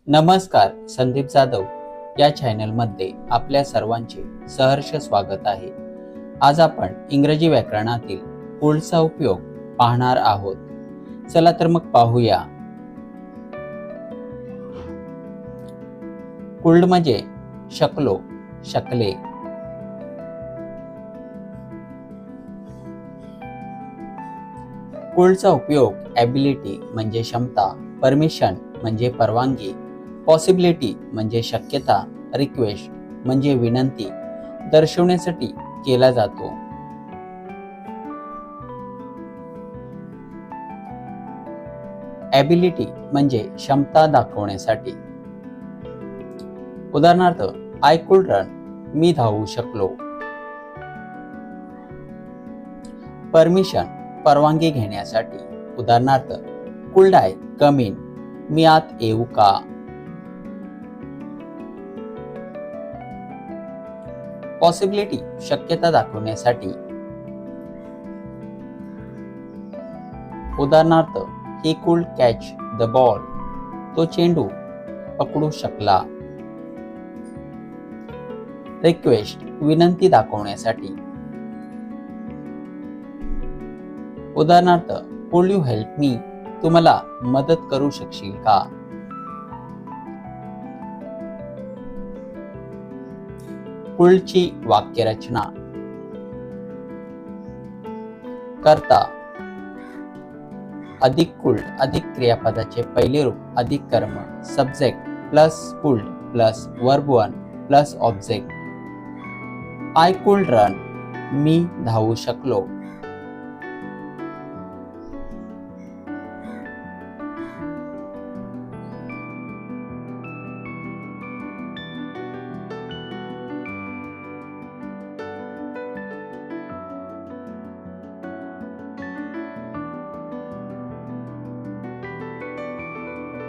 नमस्कार, संदीप जाधव या चॅनलमध्ये आपल्या सर्वांचे सहर्ष स्वागत आहे. आज आपण इंग्रजी व्याकरणातील कुल्डचा उपयोग पाहणार आहोत. चला तर मग पाहूया. कुल्ड म्हणजे शकलो, शकले. कुल्डचा उपयोग ॲबिलिटी म्हणजे क्षमता, परमिशन म्हणजे परवानगी, पॉसिबिलिटी म्हणजे शक्यता, रिक्वेस्ट म्हणजे विनंती दर्शवण्यासाठी केला जातो. ॲबिलिटी म्हणजे क्षमता दाखवण्यासाठी. उदाहरणार्थ, आय कुड रन, मी धावू शकलो. परमिशन, परवानगी घेण्यासाठी. उदाहरणार्थ, कुल्ड आय कम इन, मी आत येऊ का. पॉसिबिलिटी, शक्यता दाखवण्यासाठी. उदाहरणार्थ, ही कुल्ड कॅच द बॉल, तो चेंडू पकडू शकला. रिक्वेस्ट, विनंती दाखवण्यासाठी. उदाहरणार्थ, कुड यू हेल्प मी, तू मला मदत करू शकशील का. कुल्डची वाक्यरचना. कर्ता अधिक कुल्ड अधिक क्रियापदाचे पहिले रूप अधिक कर्म, subject plus could plus verb one plus object. I could run, मी धावू शकलो.